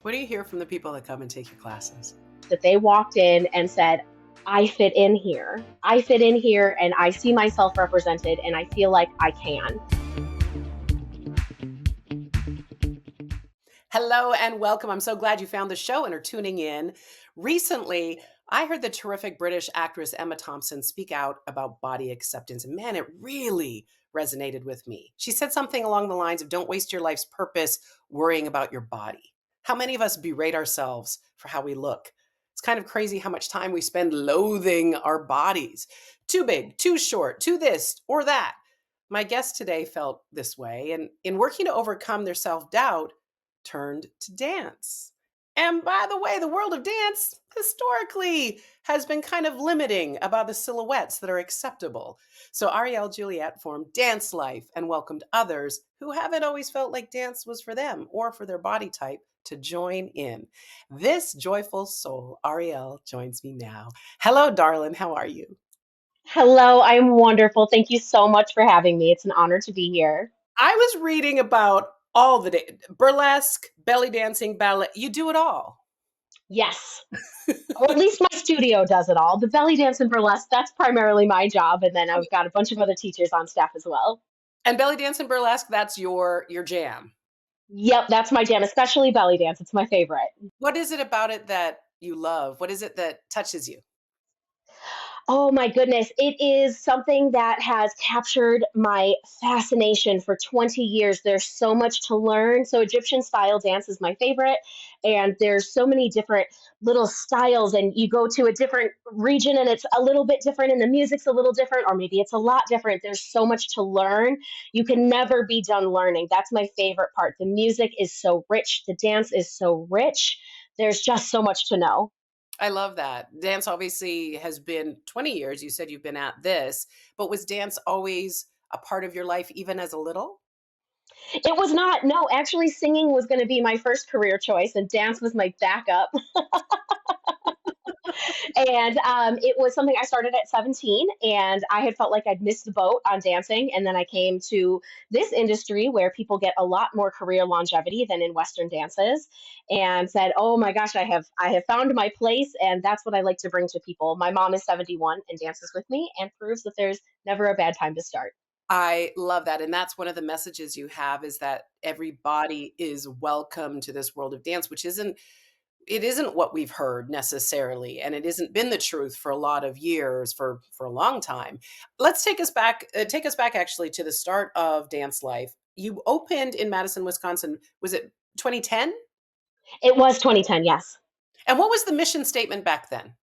What do you hear from the people that come and take your classes? That they walked in and said, I fit in here. I fit in here and I see myself represented and I feel like I can. Hello and welcome. I'm so glad you found the show and are tuning in. Recently, I heard the terrific British actress Emma Thompson speak out about body acceptance. And man, it really resonated with me. She said something along the lines of don't waste your life's purpose worrying about your body. How many of us berate ourselves for how we look? It's kind of crazy how much time we spend loathing our bodies. Too big, too short, too this or that. My guest today felt this way, and in working to overcome their self doubt, turned to dance. And by the way, the world of dance historically has been kind of limiting about the silhouettes that are acceptable. So Arielle Juliette formed Dance Life and welcomed others who haven't always felt like dance was for them or for their body type to join in. This joyful soul, Arielle, joins me now. Hello, darling. How are you? Hello, I'm wonderful. Thank you so much for having me. It's an honor to be here. I was reading about all the burlesque, belly dancing, ballet. You do it all. Yes, or at least my studio does it all. The belly dance and burlesque, that's primarily my job. And then I've got a bunch of other teachers on staff as well. And belly dance and burlesque, that's your jam. Yep, that's my jam, especially belly dance. It's my favorite. What is it about it that you love? What is it that touches you? Oh my goodness. It is something that has captured my fascination for 20 years. There's so much to learn. So, Egyptian style dance is my favorite. And there's so many different little styles. And you go to a different region and it's a little bit different, and the music's a little different, or maybe it's a lot different. There's so much to learn. You can never be done learning. That's my favorite part. The music is so rich, the dance is so rich. There's just so much to know. I love that. Dance obviously has been 20 years. You said you've been at this, but was dance always a part of your life, even as a little? It was not, no, actually, singing was going to be my first career choice, and dance was my backup. And it was something I started at 17, and I had felt like I'd missed the boat on dancing. And then I came to this industry where people get a lot more career longevity than in Western dances, and said, "Oh my gosh, I have found my place, and that's what I like to bring to people." My mom is 71 and dances with me, and proves that there's never a bad time to start. I love that. And that's one of the messages you have is that everybody is welcome to this world of dance, which isn't what we've heard necessarily, and it hasn't been the truth for a lot of years, for a long time. Let's take us back actually to the start of Dance Life. You opened in Madison, Wisconsin. Was it 2010? It was 2010, yes. And what was the mission statement back then?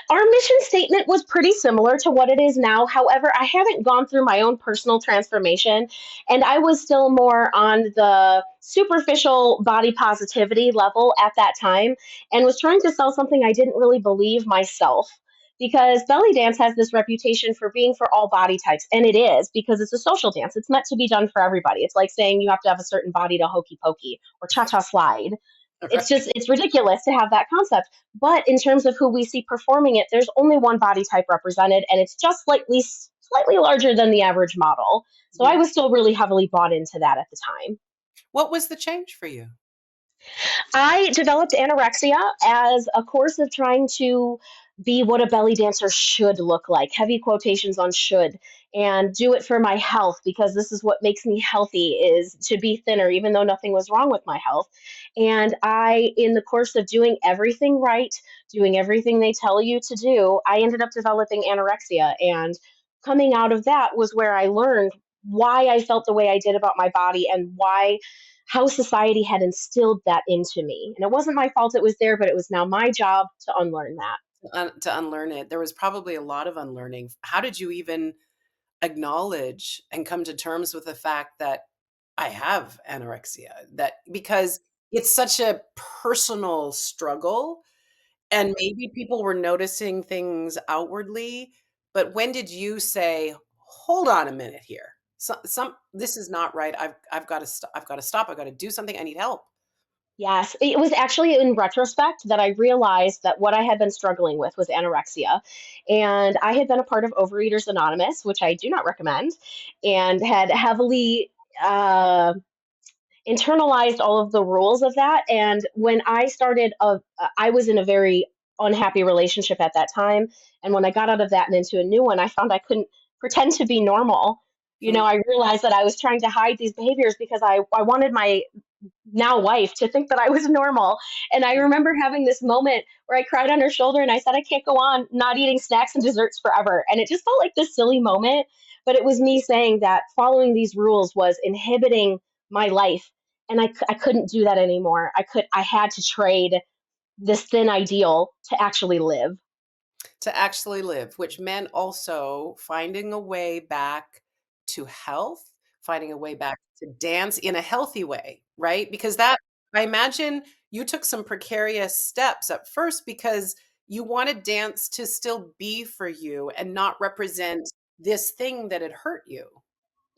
Our mission statement was pretty similar to what it is now. However, I haven't gone through my own personal transformation, and I was still more on the superficial body positivity level at that time, and was trying to sell something I didn't really believe myself. Because belly dance has this reputation for being for all body types, and it is because it's a social dance. It's meant to be done for everybody. It's like saying you have to have a certain body to hokey pokey or cha cha slide. It's ridiculous to have that concept. But in terms of who we see performing it, there's only one body type represented, and it's just slightly larger than the average model. So I Yeah. was still really heavily bought into that at the time. What was the change for you? I developed anorexia as a course of trying to be what a belly dancer should look like, heavy quotations on should, and do it for my health, because this is what makes me healthy, is to be thinner, even though nothing was wrong with my health. And I, in the course of doing everything right, doing everything they tell you to do, I ended up developing anorexia. And coming out of that was where I learned why I felt the way I did about my body, and why how society had instilled that into me. And it wasn't my fault it was there, but it was now my job to unlearn that. To unlearn it, there was probably a lot of unlearning. How did you even acknowledge and come to terms with the fact that I have anorexia? That because it's such a personal struggle, and maybe people were noticing things outwardly, but when did you say, "Hold on a minute here. Some this is not right. I've got to I've got to stop. I've got to do something. I need help." Yes, it was actually in retrospect that I realized that what I had been struggling with was anorexia. And I had been a part of Overeaters Anonymous, which I do not recommend, and had heavily uh, internalized all of the rules of that. And when I started, I was in a very unhappy relationship at that time. And when I got out of that and into a new one, I found I couldn't pretend to be normal. You know, Hmm. I realized that I was trying to hide these behaviors because I wanted my now wife to think that I was normal. And I remember having this moment where I cried on her shoulder and I said, I can't go on not eating snacks and desserts forever. And it just felt like this silly moment. But it was me saying that following these rules was inhibiting my life. And I couldn't do that anymore. I had to trade this thin ideal to actually live. To actually live, which meant also finding a way back to health, finding a way back to dance in a healthy way, right? Because that I imagine you took some precarious steps at first because you wanted dance to still be for you and not represent this thing that had hurt you.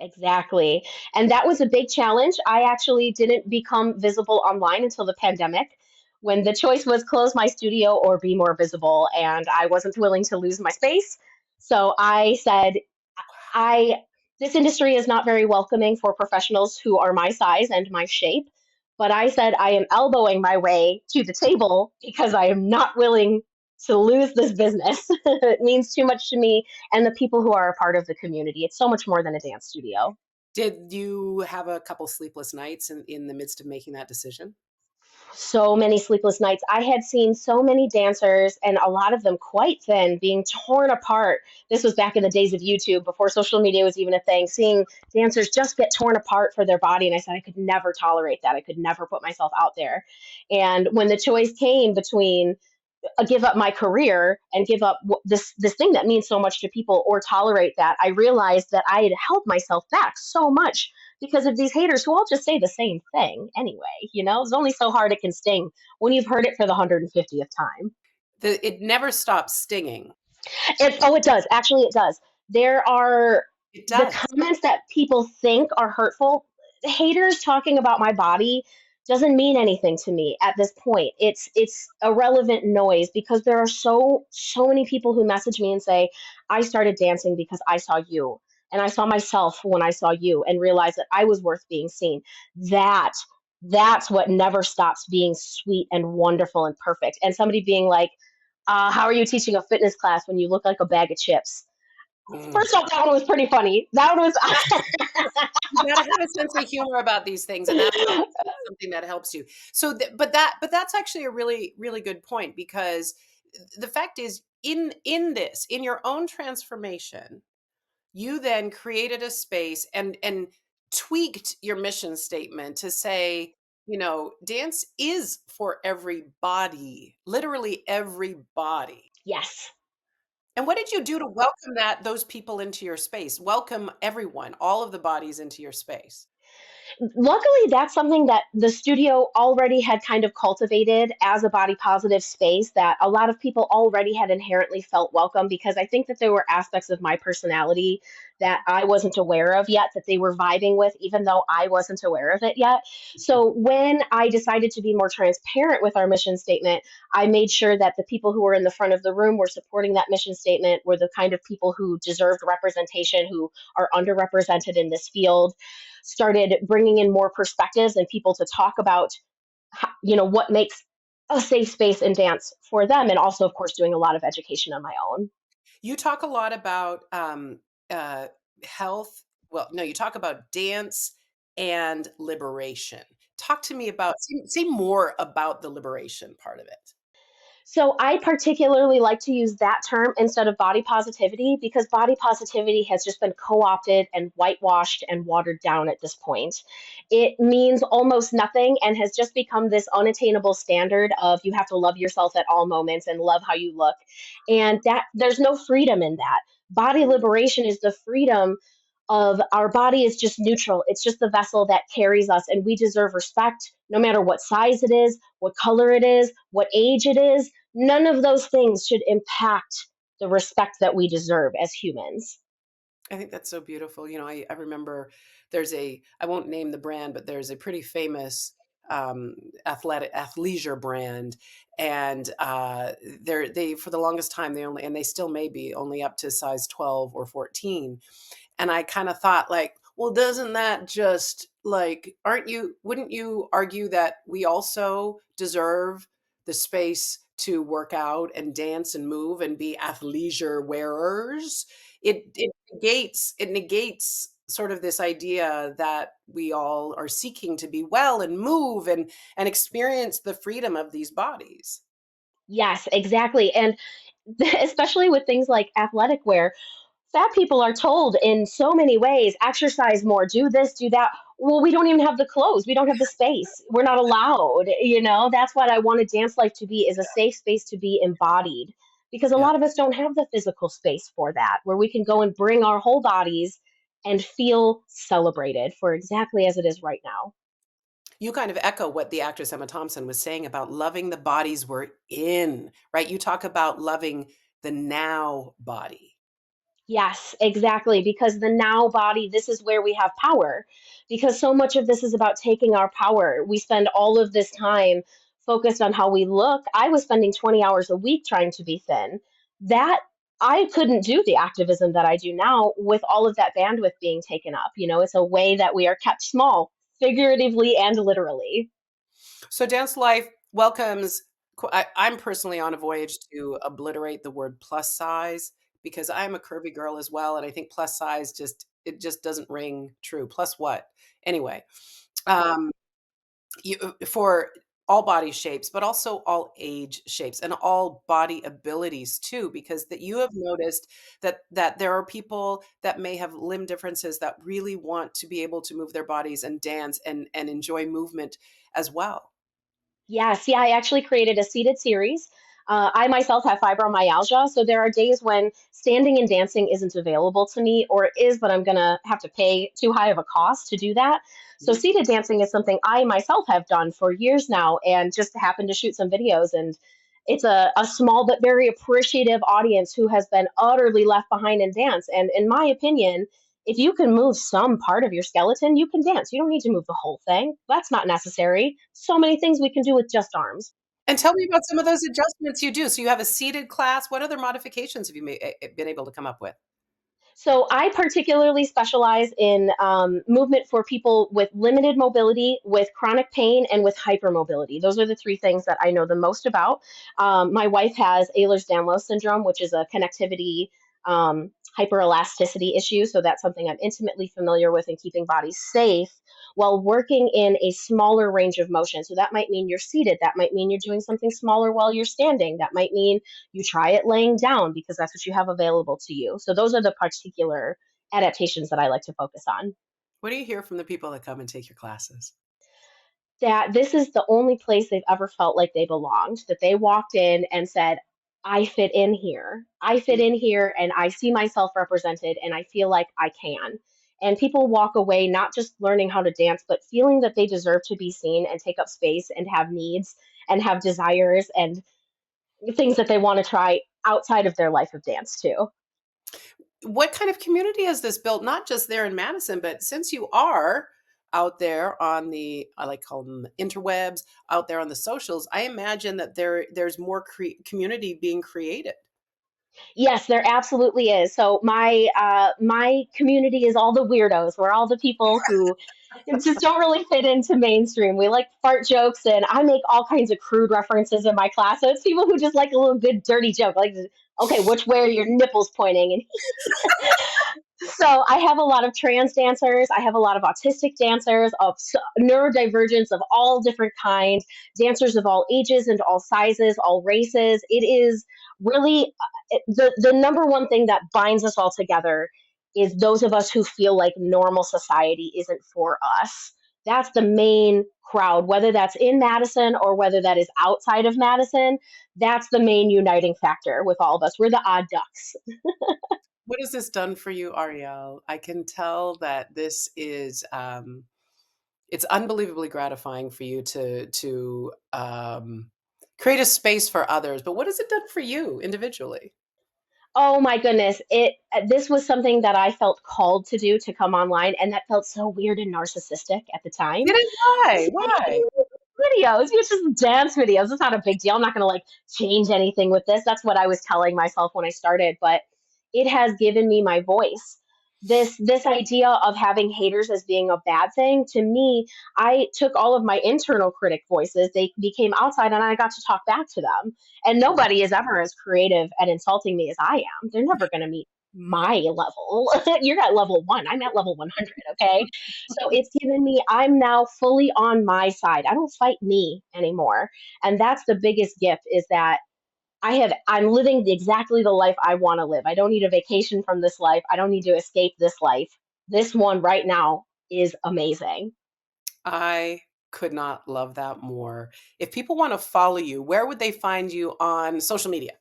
Exactly. And that was a big challenge. I actually didn't become visible online until the pandemic when the choice was close my studio or be more visible. And I wasn't willing to lose my space. So I said, I this industry is not very welcoming for professionals who are my size and my shape. But I said I am elbowing my way to the table because I am not willing to lose this business. It means too much to me and the people who are a part of the community. It's so much more than a dance studio. Did you have a couple sleepless nights in the midst of making that decision? So many sleepless nights. I had seen so many dancers, and a lot of them quite thin, being torn apart. This was back in the days of YouTube, before social media was even a thing. Seeing dancers just get torn apart for their body, and I said I could never tolerate that. I could never put myself out there. And when the choice came between give up my career and give up this thing that means so much to people or tolerate that, I realized that I had held myself back so much because of these haters who all just say the same thing anyway. You know, it's only so hard it can sting when you've heard it for the 150th time. It never stops stinging. It does. Actually, it does. There are It the does. comments that people think are hurtful. Haters talking about my body doesn't mean anything to me at this point. It's irrelevant noise because there are so many people who message me and say, "I started dancing because I saw you." And I saw myself when I saw you and realized that I was worth being seen. That that's what never stops being sweet and wonderful and perfect. And somebody being like, how are you teaching a fitness class when you look like a bag of chips? Mm. First off, that one was pretty funny. That one You gotta have a sense of humor about these things, and that's obviously something that helps you. So, but that's actually a really, really good point because the fact is, in your own transformation, you then created a space and tweaked your mission statement to say, dance is for everybody, literally everybody. yes. And what did you do to welcome those people into your space? Welcome everyone, all of the bodies into your space. Luckily, that's something that the studio already had kind of cultivated as a body positive space that a lot of people already had inherently felt welcome because I think that there were aspects of my personality that I wasn't aware of yet that they were vibing with, even though I wasn't aware of it yet. So when I decided to be more transparent with our mission statement, I made sure that the people who were in the front of the room were supporting that mission statement, were the kind of people who deserved representation, who are underrepresented in this field, started bringing in more perspectives and people to talk about what makes a safe space in dance for them, and also of course doing a lot of education on my own. You talk a lot about uh, health. Well, no, you talk about dance and liberation. Talk to me about, say more about the liberation part of it. So I particularly like to use that term instead of body positivity because body positivity has just been co-opted and whitewashed and watered down at this point. It means almost nothing and has just become this unattainable standard of you have to love yourself at all moments and love how you look. And that there's no freedom in that. Body liberation is the freedom of our body is just neutral. It's just the vessel that carries us, and we deserve respect no matter what size it is, what color it is, what age it is. None of those things should impact the respect that we deserve as humans. I think that's so beautiful. I remember I won't name the brand, but there's a pretty famous athleisure brand, and they for the longest time they only, and they still may be only up to size 12 or 14. And I kind of thought like, Well, doesn't that just like, aren't you, wouldn't you argue that we also deserve the space to work out and dance and move and be athleisure wearers? It negates sort of this idea that we all are seeking to be well and move and experience the freedom of these bodies. Yes, exactly. And especially with things like athletic wear, fat people are told in so many ways exercise more, do this, do that. Well, we don't even have the clothes, we don't have the space, we're not allowed. That's what I wanted dance life to be, is a safe space to be embodied, because a Yeah. lot of us don't have the physical space for that, where we can go and bring our whole bodies and feel celebrated for exactly as it is right now. You kind of echo what the actress Emma Thompson was saying about loving the bodies we're in, right? You talk about loving the now body. Yes, exactly. Because the now body, this is where we have power. Because so much of this is about taking our power. We spend all of this time focused on how we look. I was spending 20 hours a week trying to be thin. That I couldn't do the activism that I do now with all of that bandwidth being taken up. It's a way that we are kept small, figuratively and literally. So Dance Life welcomes, I'm personally on a voyage to obliterate the word plus size because I'm a curvy girl as well. And I think plus size it just doesn't ring true. Plus what? Anyway, um, for all body shapes, but also all age shapes and all body abilities too, because that you have noticed that there are people that may have limb differences that really want to be able to move their bodies and dance and enjoy movement as well. Yes, yeah, I actually created a seated series. I myself have fibromyalgia, so there are days when standing and dancing isn't available to me, or it is, but I'm gonna have to pay too high of a cost to do that. So Mhm. seated dancing is something I myself have done for years now, and just happened to shoot some videos. And it's a small but very appreciative audience who has been utterly left behind in dance. And in my opinion, if you can move some part of your skeleton, you can dance. You don't need to move the whole thing. That's not necessary. So many things we can do with just arms. And tell me about some of those adjustments you do. So you have a seated class. What other modifications have you been able to come up with? So I particularly specialize in movement for people with limited mobility, with chronic pain, and with hypermobility. Those are the three things that I know the most about. My wife has Ehlers-Danlos syndrome, which is a connectivity hyperelasticity issue. So that's something I'm intimately familiar with in keeping bodies safe while working in a smaller range of motion. So that might mean you're seated. That might mean you're doing something smaller while you're standing. That might mean you try it laying down because that's what you have available to you. So those are the particular adaptations that I like to focus on. What do you hear from the people that come and take your classes? That this is the only place they've ever felt like they belonged, that they walked in and said, I fit in here. I fit in here and I see myself represented and I feel like I can. And people walk away not just learning how to dance, but feeling that they deserve to be seen and take up space and have needs and have desires and things that they want to try outside of their life of dance too. What kind of community has this built, not just there in Madison, but since you are out there on the, I like call them interwebs, out there on the socials, I imagine that there's more community being created. Yes, there absolutely is. So my community is all the weirdos. We're all the people who just don't really fit into mainstream. We like fart jokes, and I make all kinds of crude references in my class. So it's people who just like a little good dirty joke, like, okay, which way are your nipples pointing? And so I have a lot of trans dancers. I have a lot of autistic dancers of neurodivergence of all different kinds, dancers of all ages and all sizes, all races. It is really the number one thing that binds us all together is those of us who feel like normal society isn't for us. That's the main crowd, whether that's in Madison or whether that is outside of Madison. That's the main uniting factor with all of us. We're the odd ducks. What has this done for you, Arielle? I can tell that this is it's unbelievably gratifying for you to create a space for others. But what has it done for you individually? Oh my goodness. This was something that I felt called to do, to come online, and that felt so weird and narcissistic at the time. Did it? Why? So Why? videos, it's just dance videos. It's not a big deal. I'm not gonna like change anything with this. That's what I was telling myself when I started, but it has given me my voice. This idea of having haters as being a bad thing, to me, I took all of my internal critic voices, they became outside, and I got to talk back to them. And nobody is ever as creative at insulting me as I am. They're never going to meet my level. You're at level 1, I'm at level 100. Okay, so it's given me, I'm now fully on my side. I don't fight me anymore, and that's the biggest gift, is that I'm living exactly the life I want to live. I don't need a vacation from this life. I don't need to escape this life. This one right now is amazing. I could not love that more. If people want to follow you, where would they find you on social media?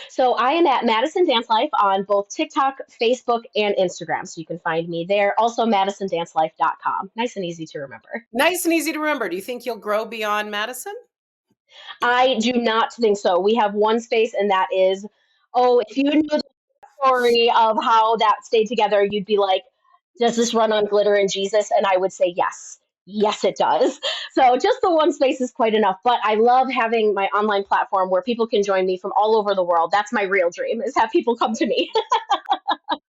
So I am at Madison Dance Life on both TikTok, Facebook, and Instagram. So you can find me there. Also madisondancelife.com. Nice and easy to remember. Nice and easy to remember. Do you think you'll grow beyond Madison? I do not think so. We have one space, and that is, oh, if you knew the story of how that stayed together, you'd be like, does this run on glitter and Jesus? And I would say yes. Yes, it does. So just the one space is quite enough. But I love having my online platform where people can join me from all over the world. That's my real dream, is have people come to me.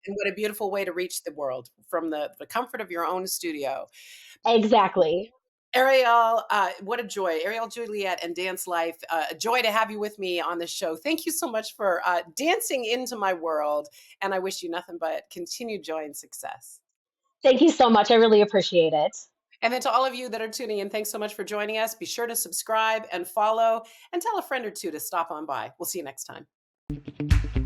And what a beautiful way to reach the world from the comfort of your own studio. Exactly. Arielle, what a joy. Arielle Juliette and Dance Life. A joy to have you with me on the show. Thank you so much for dancing into my world. And I wish you nothing but continued joy and success. Thank you so much. I really appreciate it. And then to all of you that are tuning in, thanks so much for joining us. Be sure to subscribe and follow and tell a friend or two to stop on by. We'll see you next time.